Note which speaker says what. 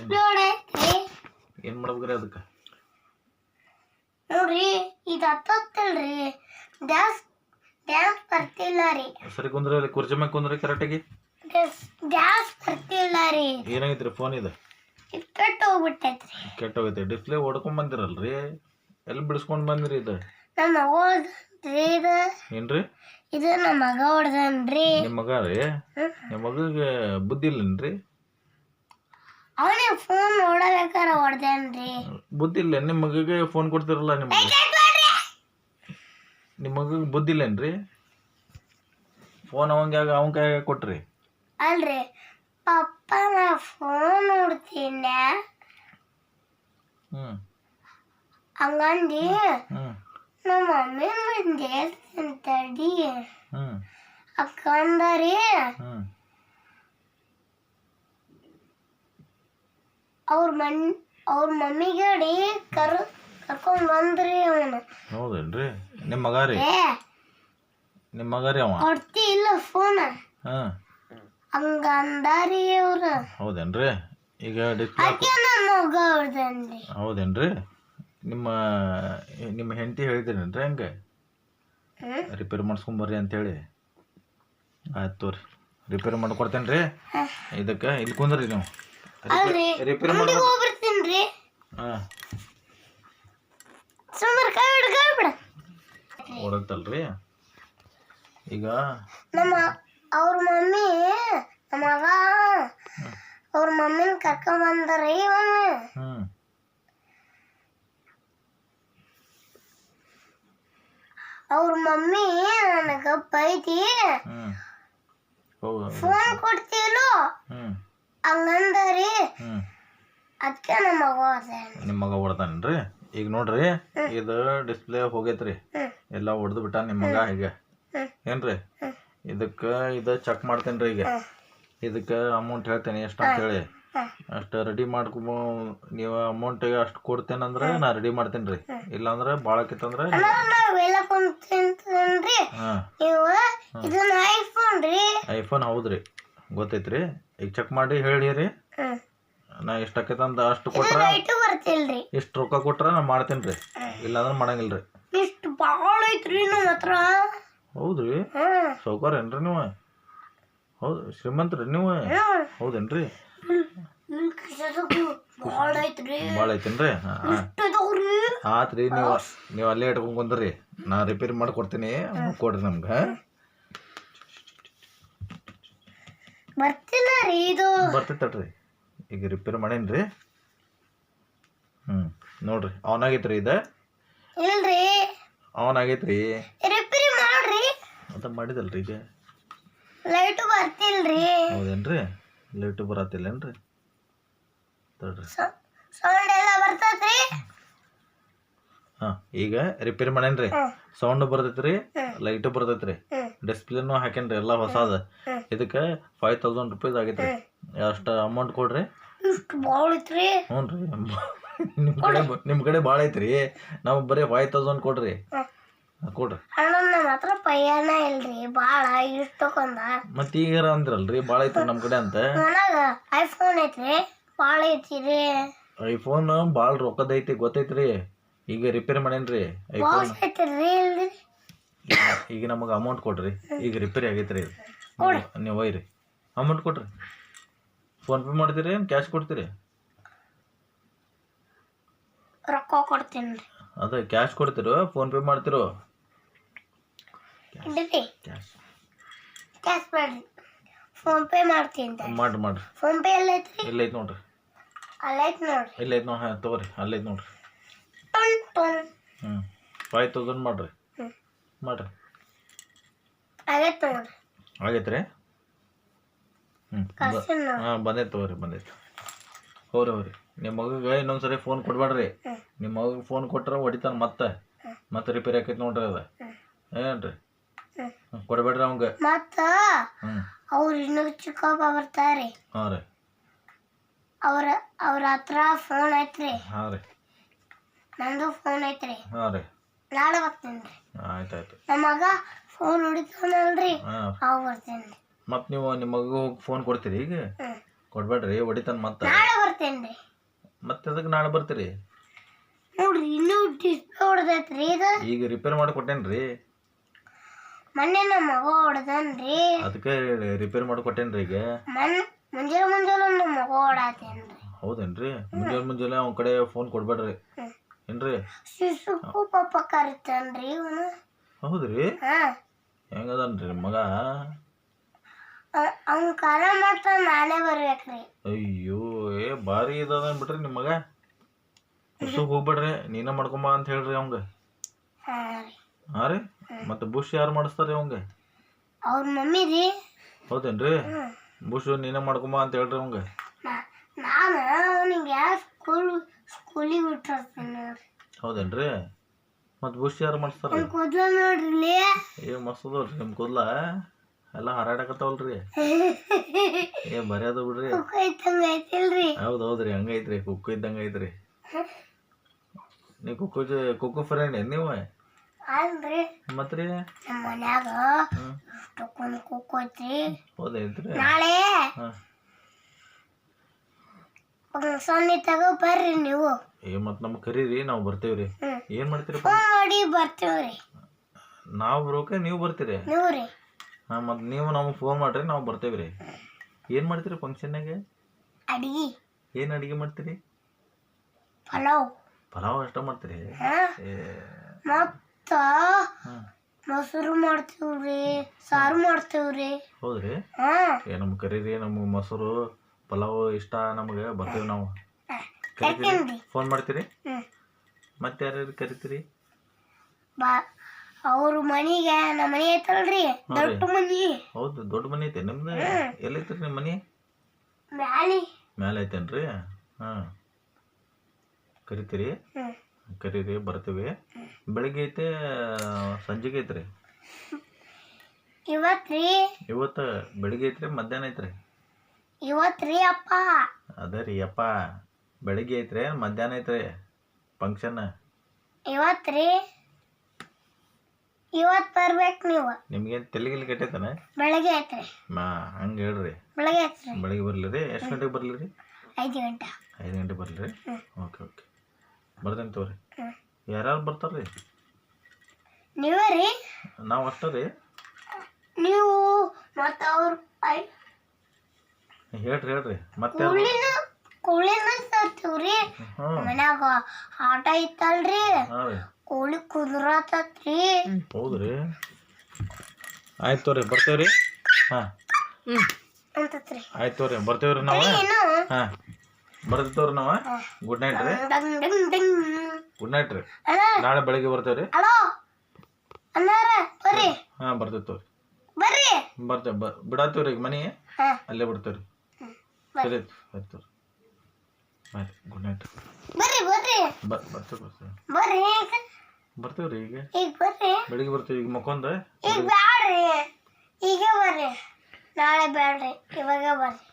Speaker 1: Display ಹೊಡೈತ್ರಿ.
Speaker 2: ಏನು ಮಾಡ್ಬೇಕ್ರಿ ಅದಕ್ಕೆ?
Speaker 1: ನೋಡ್ರಿ ಇದು ಹತ್ತಲ್ರಿ, ಡ್ಯಾನ್ಸ್ ಬರ್ತಿಲ್ಲ ರೀ.
Speaker 2: ಸರಿ ಕುಂದ್ರಿ, ಅಲ್ಲಿ ಕುರ್ಚಿ ಮ್ಯಾಗ ಕುಂದ್ರಿ ಕರೆಕ್ಟಾಗಿ.
Speaker 1: ಡ್ಯಾನ್ಸ್ ಬರ್ತಿಲ್ಲ ರೀ.
Speaker 2: ಏನಾಗೈತ್ರಿ ಫೋನ್ ಇದು?
Speaker 1: ಕೆಟ್ಟ ಹೋಗ್ಬಿಟ್ಟೈತ್ರಿ.
Speaker 2: ಕೆಟ್ಟೋಗೈತೆ. ಡಿಸ್ಪ್ಲೇ ಹೊಡ್ಕೊಂಡ್ ಬಂದಿರಲ್ರಿ, ಎಲ್ಲಿ ಬಿಡಿಸ್ಕೊಂಡು ಬಂದಿರಿ ಇದು?
Speaker 1: ನಮ್ಮ ಮಗ ಹೊಡ್ದನ್ರಿ ಇದು.
Speaker 2: ಏನ್ರಿ?
Speaker 1: ಇದು ನಮ್ಮ ಮಗ ಹೊಡ್ದನ್ರಿ.
Speaker 2: ನಿಮ್ಮ ಮಗ ರೀ? ನಿಮ್ಮ ಮಗಗೆ ಬುದ್ಧಿ ಇಲ್ಲನ್ರಿ?
Speaker 1: ಅವನಿಗೆ ಫೋನ್ ನೋಡಬೇಕಾರ ಹೊಡ್ದೇನ್ರಿ.
Speaker 2: ಬುದ್ಧಿ ಇಲ್ಲ ನಿಮ್ಮ ಮಗಗೆ ಫೋನ್ ಕೊಡ್ತಿರಲ್ಲ? ನಿಮ್ಮ ಮಗಗೆ ಬುದ್ಧಿ ಇಲ್ಲೇನ್ರಿ? ಫೋನ್ ಅವನ ಕೈಯಾಗ ಕೊಟ್ರಿ
Speaker 1: ಅಲ್ರಿ ಪಪ್ಪ, ನಾ ಫೋನ್ ನೋಡ್ತೀನಿ ಹಂಗಂದಿ. ನಮ್ಮ ಮಮ್ಮಿ ಮುಂದೆ ತಡಿ ಅಕ್ಕಂದರಿ. ಅವ್ರ ಮಮ್ಮಿಗಡಿ ಕರ್ಕೊಂಡ್ ಬಂದ್ರಿ ಅವನು.
Speaker 2: ಹೌದೇನ್ರಿ? ನಿಮ್ಮ ಮಗ ರೀ? ನಿಮ್ಮ ಮಗ ರೀ ಅವ?
Speaker 1: ಕೊಡ್ತಿ ಇಲ್ಲ ಫೋನ್ ಹಂಗಂದಾರಿ ಅವ್ರು.
Speaker 2: ಹೌದೇನ್ರಿ? ಈಗ ಡಿಸ್ಪ್ಲೇ
Speaker 1: ನಮ್ಮ ಮಗ ಹೊಡ್ದನ್ರಿ.
Speaker 2: ಹೌದೇನ್ರಿ? ನಿಮ್ಮ ಹೆಂಡತಿ ಹೇಳಿದ್ರೇನ್ರಿ ಹಂಗೆ ರಿಪೇರ್ ಮಾಡಿಸ್ಕೊಂಬರ್ರಿ ಅಂತೇಳಿ? ಆಯ್ತು ತೋರಿ, ರಿಪೇರ್ ಮಾಡ್ಕೊಡ್ತೇನೆ ರೀ. ಇದಕ್ಕೆ ಇಲ್ಲಿ ಕುಂದ್ರಿ ನೀವು, ರಿಪೇರ್
Speaker 1: ಮಾಡ್ಕೊಡ್ತೀನಿ.
Speaker 2: ಹಾಂ ಓಡತ್ತಲ್ರಿ. ಈಗ
Speaker 1: ಅವ್ರ ಮಮ್ಮಿ ನಮ್ಮ ಮಗ ಅವ್ರ ಮಮ್ಮಿನ ಕರ್ಕೊಂಡ್ ಬಂದ್ರಿ. ಅವ್ರ ಮಮ್ಮಿ ನನಗ ಬೈದಿ ಫೋನ್ ಕೊಡ್ತೀಲೋ ಹಂಗಂದರಿ. ಅದಕ್ಕೆ ನಮ್ಮ ಮಗ
Speaker 2: ನಿಮ್ಮ ಮಗ ಹೊಡ್ದಾನ್ರಿ. ಈಗ ನೋಡ್ರಿ, ಇದು ಡಿಸ್ಪ್ಲೇ ಹೋಗೈತ್ರಿ, ಎಲ್ಲ ಹೊಡೆದು ಬಿಟ್ಟ ನಿಮ್ಮ ಮಗ. ಈಗ ಏನ್ರಿ ಇದಕ್ಕೆ ಇದು ಚೆಕ್ ಮಾಡ್ತೇನೆ ರೀ. ಈಗ ಇದಕ್ಕೆ ಅಮೌಂಟ್ ಹೇಳ್ತೇನೆ ಎಷ್ಟು ಅಂತೇಳಿ. ಅಷ್ಟು ರೆಡಿ ಮಾಡ್ಕೊ. ನೀವು ಅಮೌಂಟಿಗೆ ಅಷ್ಟು ಕೊಡ್ತೇನಂದ್ರೆ ನಾ ರೆಡಿ ಮಾಡ್ತೇನೆ ರೀ. ಇಲ್ಲಾಂದ್ರೆ ಭಾಳ ಆಕಿತ್ತಂದ್ರೆ ಐಫೋನ್. ಹೌದ್ರಿ, ಗೊತ್ತೈತ್ರಿ. ಈಗ ಚೆಕ್ ಮಾಡಿ ಹೇಳಿರಿ. ನಾ ಎಷ್ಟು ಆಕೈತಂದ ಅಷ್ಟು ಕೊಟ್ರ, ಇಷ್ಟು ರೊಕ್ಕ ಕೊಟ್ರ ನಾ ಮಾಡ್ತೇನೆ ರೀ. ಇಲ್ಲಾಂದ್ರೆ ಮಾಡಂಗಿಲ್ರಿ.
Speaker 1: ಇಷ್ಟು ಭಾಳ ಐತ್ರಿ ನಮ್ಮ ಹತ್ರ.
Speaker 2: ಹೌದ್ರಿ? ಸೌಕಾರ ಏನ್ರಿ ನೀವು? ಹೌದು, ಶ್ರೀಮಂತ್ರಿ ನೀವು? ಹೌದೇನ್ರಿ? ಭಾಳ ಐತೇನ್ರಿ? ಆತ್ರಿ. ನೀವು ಅಲ್ಲೇ ಇಟ್ಕೊಂಡ್ ಕುಂದ್ರಿ, ನಾ ರಿಪೇರಿ ಮಾಡ್ಕೊಡ್ತೀನಿ. ಕೊಡ್ರಿ ನಮ್ಗೆ.
Speaker 1: ಬರ್ತಿಲ್ಲ ರೀ ಇದು.
Speaker 2: ಬರ್ತೈತಲ್ರಿ. ಈಗ ರಿಪೇರಿ ಮಾಡೇನ್ರಿ. ನೋಡ್ರಿ, ಆನ್ ಆಗೈತ್ರಿ. ಇದು
Speaker 1: ಇಲ್ರಿ,
Speaker 2: ಆನ್ ಆಗೈತ್ರಿ.
Speaker 1: ರಿಪೇರಿ ಮಾಡ್ರಿ
Speaker 2: ಅಂತ ಮಾಡಿದಲ್ರಿ. ಈಗ
Speaker 1: ಲೈಟು ಬರ್ತಿಲ್ರಿ.
Speaker 2: ಹೌದೇನ್ರಿ? ಲೈಟು ಬರತ್ತಿಲ್ಲೇನ್ರಿ? ತಡ್ರಿ,
Speaker 1: ಸೌಂಡ್ ಎಲ್ಲ ಬರ್ತೈತ್ರಿ.
Speaker 2: ಈಗ ರಿಪೇರಿ ಮಾಡೇನ್ರಿ. ಸೌಂಡ್ ಬರ್ತೈತ್ರಿ, ಲೈಟು ಬರ್ತೈತ್ರಿ, ಡಿಸ್ಪ್ಲೇನು ಹಾಕೇನ್ರಿ, ಎಲ್ಲ ಹೊಸಾದ. ಇದಕ್ಕೆ 5000 ರೂಪಾಯಿ ಆಗೈತ್ರಿ. ಅಷ್ಟು ಅಮೌಂಟ್ ಕೊಡ್ರಿ. ಹ್ಞೂ ರೀ, ನಿಮ್ಮ ಕಡೆ ಭಾಳ ಐತ್ರಿ. ನಾವು ಬರೀ 5000 ಕೊಡ್ರಿ. ಕೊಡ್ರಿ.
Speaker 1: ಮಾತ್ರ ಪಯ್ಯನ ಇಲ್ರಿ, ಭಾಳ ಇಷ್ಟಕೊಂದ.
Speaker 2: ಮತ್ತೆ ಈಗ ಅಂದ್ರಲ್ರಿ ಭಾಳ ಐತ್ರಿ ನಮ್ಮ ಕಡೆ ಅಂತ.
Speaker 1: ಐಫೋನ್ ಐತ್ರಿ, ಭಾಳ ಐತಿರಿ.
Speaker 2: ಐಫೋನ್ ಭಾಳ ರೊಕ್ಕದ ಐತಿ, ಗೊತ್ತೈತ್ರಿ. ಈಗ ರಿಪೇರಿ ಮಾಡೇನ್ರಿ ಐಫೋನ್. ಈಗ ನಮಗೆ ಅಮೌಂಟ್ ಕೊಡ್ರಿ. ಈಗ ರಿಪೇರಿ ಆಗೈತ್ರಿ. ನೀವು ಒಯ್ರಿ, ಅಮೌಂಟ್ ಕೊಡ್ರಿ. ಫೋನ್ ಪೇ ಮಾಡ್ತೀರಿ ಏನು ಕ್ಯಾಶ್ ಕೊಡ್ತೀರಿ?
Speaker 1: ರೊಕ್ಕ ಕೊಡ್ತೀನಿ.
Speaker 2: ಅದೇ ಕ್ಯಾಶ್ ಕೊಡ್ತೀರೋ ಫೋನ್ ಪೇ ಮಾಡ್ತಿರೋ?
Speaker 1: ಕ್ಯಾಶ್ ಬೇಡ್ರಿ, ಫೋನ್ ಪೇ ಮಾಡ್ತೀನಿ.
Speaker 2: ಮಾಡ್ರಿ.
Speaker 1: ಫೋನ್ ಪೇ ಎಲ್ಲ ಐತ್ರಿ?
Speaker 2: ಇಲ್ಲ ಐತಿ ನೋಡ್ರಿ.
Speaker 1: ಅಲ್ಲೈತ್ ನೋಡ್ರಿ.
Speaker 2: ಇಲ್ಲ ಐತಿ ನೋಡಿ. ತಗೋರಿ, ಅಲ್ಲೈತಿ ನೋಡ್ರಿ. 5000 ಮಾಡ್ರಿ.
Speaker 1: ಆಗೈತೆ ನೋಡ್ರಿ.
Speaker 2: ಆಗೈತ್ರಿ? ಬಂದೈತೆ ತಗೋರಿ, ಬಂದೈತೆ. ಹೋರಿ. ನಿಮ್ಮ ಮಗಗೆ ಇನ್ನೊಂದ್ಸರಿ ಫೋನ್ ಕೊಡ್ಬೇಡ್ರಿ. ನಿಮ್ಮ ಮಗಗೆ ಫೋನ್ ಕೊಟ್ರೆ ಹೊಡಿತಾನ. ಮತ್ತೆ ರಿಪೇರಿ ಆಕೈತಿ ನೋಡ್ರಿ. ಅದ ಏನ್ರಿ? ಕೊಡ್ಬೇಡ್ರಿ ಅವಂಗ.
Speaker 1: ಮತ್ತ ಅವ್ರು ಇನ್ನೂ ಚಿಕ್ಕಪ್ಪ ಬರ್ತಾರೆ.
Speaker 2: ಹಾಂ ರೀ.
Speaker 1: ಅವ್ರ ಹತ್ರ ಫೋನ್ ಐತ್ರಿ.
Speaker 2: ಹಾಂ ರೀ.
Speaker 1: ನಂದು ಫೋನ್ ಐತ್ರಿ.
Speaker 2: ಹಾಂ ರೀ.
Speaker 1: ನಾಳೆ ಬರ್ತೀನಿ.
Speaker 2: ಆಯ್ತಾಯ್ತು.
Speaker 1: ನಮ್ಮ ಮಗ ಫೋನ್ ಹೊಡಿತಾನಲ್ರಿ, ಅವಾಗ ಬರ್ತೀನಿ.
Speaker 2: ಮತ್ತೆ ನೀವು ನಿಮ್ಮ ಮಗಗೆ ಫೋನ್ ಕೊಡ್ತೀರಿ? ಈಗ ಕೊಡ್ಬೇಡ್ರಿ, ಹೊಡಿತಾನ. ಮತ್ತೆ
Speaker 1: ನಾಳೆ ಬರ್ತೀನಿ. ಬರ್ತೇನ್ರಿ.
Speaker 2: ಮತ್ತೆ ಅದಕ್ಕೆ ನಾಳೆ ಬರ್ತೀರಿ?
Speaker 1: ನೋಡ್ರಿ ಇನ್ನೂ ಡಿಸ್ಪ್ಲೇ ಹೊಡೆದೈತ್ರಿ ಇದು.
Speaker 2: ಈಗ ರಿಪೇರ್ ಮಾಡಿ ಕೊಟ್ಟೇನ್ರಿ.
Speaker 1: ಮೊನ್ನೆ ನಮ್ಮ ಮಗ ಹೊಡೆದನ್ರಿ.
Speaker 2: ಅದಕ್ಕೆ ರಿಪೇರ್ ಮಾಡಿ ಕೊಟ್ಟೇನ್ರಿ ಈಗ.
Speaker 1: ಮುಂಜಾನೆ ನಮ್ಮ ಮಗ ಹೊಡಾತೇನ್ರಿ.
Speaker 2: ಹೌದೇನ್ರಿ? ಮುಂಜಾನೆ ಅವ್ನ ಕಡೆ ಫೋನ್ ಕೊಡ್ಬೇಡ್ರಿ ಏನ್ರಿ?
Speaker 1: ಶಿಶುಕು ಪಾಪ ಕರಿತಾನ್ರಿ ಇವನು.
Speaker 2: ಹೌದ್ರಿ?
Speaker 1: ಹಾ,
Speaker 2: ಹೆಂಗದನ್ರಿ ನಿಮ್ಮ ಮಗ?
Speaker 1: ಅವ್ನ ಕಾಲ ಮಾಡ್ತಾನ, ನಾನೇ ಬರ್ಬೇಕ್ರಿ.
Speaker 2: ಅಯ್ಯೋ ಭಾರಿ ಇದದ ಬಿಡ್ರಿ ನಿಮ್ಮ ಮಗ. ಉಸುಕ್ ಹೋಗ್ಬೇಡ್ರಿ, ನೀನ ಮಾಡ್ಕೊಂಬ ಅಂತ ಹೇಳ್ರಿ ಅವಂಗ.
Speaker 1: ಹಾ ರೀ.
Speaker 2: ಹಾ ರೀ? ಮತ್ತೆ ಬುಷ್ ಯಾರು ಮಾಡಿಸ್ತಾರಿ ಅವಂಗ?
Speaker 1: ಅವ್ರ ಮಮ್ಮಿ ರೀ.
Speaker 2: ಹೌದೇನ್ರಿ? ಬುಷ್ ನೀನ ಮಾಡ್ಕೊಂಬ ಅಂತ ಹೇಳ್ರಿ ಅವಂಗ.
Speaker 1: ನಾನು ಅವನಿಗೆ ಸ್ಕೂಲಿಗೆ ಬಿಟ್ಟಿರ್ತೀನಿ ನೋಡ್ರಿ.
Speaker 2: ಹೌದೇನ್ರಿ? ಮತ್ತೆ ಬುಷ್ ಯಾರು ಮಾಡಿಸ್ತಾರ?
Speaker 1: ಕೂದಲ ನೋಡ್ರಿ.
Speaker 2: ಮಸ್ತ್ ಅದಾವ್ರಿ ನಿಮ್ಮ ಕೂದಲ, ಎಲ್ಲ ಹಾರಾಡಕತ್ತಾವಲ್ರಿ. ಬರೀ ಅದ ಬಿಡ್ರಿ.
Speaker 1: ಐತಿಲ್ರಿ.
Speaker 2: ಹೌದೌದ್ರಿ, ಹಂಗೈತ್ರಿ, ಕುಕ್ಕು ಇದ್ದಂಗ ಐತ್ರಿ. ನೀವು ಕುಕ್ಕು ಫ್ರೆಂಡ್ ಏನ್ ನೀವು?
Speaker 1: ಅಲ್ರಿ,
Speaker 2: ಮತ್ರಿ
Speaker 1: ನಮ್ಮ ಮನ್ಯಾಗ ಕುಕ್ಕು ಐತ್ರಿ.
Speaker 2: ಹೌದೈತ್ರಿ?
Speaker 1: ನಾಳೆ ಸೊನ್ನೆ ತಗೋ ಬರ್ರಿ ನೀವು.
Speaker 2: ಮತ್ ನಮ್ಗೆ ಕರೀರಿ, ನಾವು ಬರ್ತೇವ್ರಿ. ಏನ್ ಮಾಡ್ತೀರಿ?
Speaker 1: ಫೋನ್ ಮಾಡಿ ಬರ್ತೇವ್ರಿ.
Speaker 2: ನಾವು ಬರೋಕೆ ನೀವು ಬರ್ತೀರಿ?
Speaker 1: ನೀವು ರೀ.
Speaker 2: ಮತ್ತು ನೀವು ನಮಗೆ ಫೋನ್ ಮಾಡ್ರಿ, ನಾವು ಬರ್ತೇವ್ರಿ. ಏನು ಮಾಡ್ತೀರಿ ಫಂಕ್ಷನ್ನಾಗೆ?
Speaker 1: ಅಡಿಗೆ.
Speaker 2: ಏನು ಅಡಿಗೆ ಮಾಡ್ತೀರಿ? ಪಲಾವ್ ಅಷ್ಟ ಮಾಡ್ತೀರಿ?
Speaker 1: ಮತ್ತ ಮೊಸರು ಮಾಡ್ತೀವ್ರಿ, ಸಾರು ಮಾಡ್ತೇವ್ರಿ.
Speaker 2: ಹೌದ್ರಿ? ನಮ್ಗೆ ಕರೀರಿ, ನಮ್ಗೆ ಮೊಸರು ಪಲಾವ್ ಇಷ್ಟ, ನಮಗೆ ಬರ್ತೇವೆ ನಾವು. ಕರಿತೀರಿ? ಫೋನ್ ಮಾಡ್ತೀರಿ? ಮತ್ತೆ ಯಾರ್ಯಾರು ಕರಿತೀರಿ?
Speaker 1: ಅವ್ರ ಮನಿಗೆ, ನಮ್ಮ ಮನಿ ಐತಲ್ರಿ, ದೊಡ್ಡ ಮನಿ.
Speaker 2: ಹೌದು, ದೊಡ್ಡ ಮನಿ ಐತೆ ನಿಮ್ದು? ಎಲ್ಲೈತ್ರಿ ನಿಮ್ಮ ಮನಿ? ಮ್ಯಾಲೆ ಐತೇನ್ರಿ? ಕರಿತೀರಿ? ಕರೀರಿ, ಬರ್ತೀವಿ. ಬೆಳಿಗ್ಗೆ ಐತೆ ಸಂಜೆಗೆ ಐತ್ರಿ? ಇವತ್ತು ಬೆಳಿಗ್ಗೆ ಐತ್ರಿ ಮಧ್ಯಾಹ್ನ ಐತ್ರಿ?
Speaker 1: ಇವತ್ರಿ ಅಪ್ಪ.
Speaker 2: ಅದೇ ರೀ ಅಪ್ಪ, ಬೆಳಿಗ್ಗೆ ಐತ್ರಿ ಮಧ್ಯಾಹ್ನ ಐತ್ರಿ ಫಂಕ್ಷನ್?
Speaker 1: ಇವತ್ರಿ. ಇವತ್ತು ಬರ್ಬೇಕು ನೀವು.
Speaker 2: ನಿಮ್ಗೇನು ತೆಲಿಗಿಲಿ ಕೆಟ್ಟೈತಾನ?
Speaker 1: ಬೆಳಗ್ಗೆ ಐತ್ರಿ.
Speaker 2: ಹಂಗೆ ಹೇಳ್ರಿ.
Speaker 1: ಬೆಳಗ್ಗೆ ಐತ್ರಿ.
Speaker 2: ಬೆಳಿಗ್ಗೆ ಬರ್ಲಿ ರೀ? ಎಷ್ಟು ಗಂಟೆಗೆ ಬರ್ಲಿ ರೀ?
Speaker 1: 5 ಗಂಟೆ.
Speaker 2: 5 ಗಂಟೆ ಬರ್ಲಿ ರೀ? ಓಕೆ ಬರ್ತೇನೆ ತಗೋರಿ. ಯಾರ್ಯಾರು ಬರ್ತಾರ್ರಿ?
Speaker 1: ನೀವೇ ರೀ.
Speaker 2: ನಾವು ಅಷ್ಟೇ ರೀ.
Speaker 1: ನೀವು ಮತ್ತು ಅವ್ರು
Speaker 2: ಹೇಳ್ರಿ ಮತ್ತೆ.
Speaker 1: ಕೋಳಿನ ತರ್ತೀವ್ರಿ. ಮನ್ಯಾಗ ಆಟ ಇತ್ತಲ್ರಿ, ಕೋಳಿ ಕುದುರತತ್ರಿ.
Speaker 2: ಹೌದ್ರಿ? ಆಯ್ತು ತೋರಿ, ಬರ್ತೇವ್ರಿ. ಆಯ್ತು ತೋರಿ, ಬರ್ತೇವ್ರಿ ನಾವು. ಬರ್ತೀವ್ರಿ ನಾವು. ಗುಡ್ ನೈಟ್ ರೀ. ಗುಡ್ ನೈಟ್ ರೀ. ನಾಳೆ ಬೆಳಿಗ್ಗೆ ಬರ್ತೇವ್ರಿ. ಬರ್ತೇವೆ ತೋರಿ. ಬರ್ತೇವೆ, ಬಿಡಾತೀವ್ರಿ ಈಗ ಮನಿ, ಅಲ್ಲೇ ಬಿಡ್ತೇವ್ರಿ. ಸರಿ ಆಯ್ತು, ಬಾಯ್, ಗುಡ್ ನೈಟ್. ಬರ್ತೇವ್ರಿ ಈಗ. ಬೆಳಿಗ್ಗೆ ಬರ್ತೀವಿ, ಈಗ ಮಕ್ಕೊಂದ.
Speaker 1: ಈಗ ಬ್ಯಾಡ್ರಿ, ಈಗ ಬರ್ರಿ. ನಾಳೆ ಬ್ಯಾಡ್ರಿ, ಇವಾಗ ಬರ್ರಿ.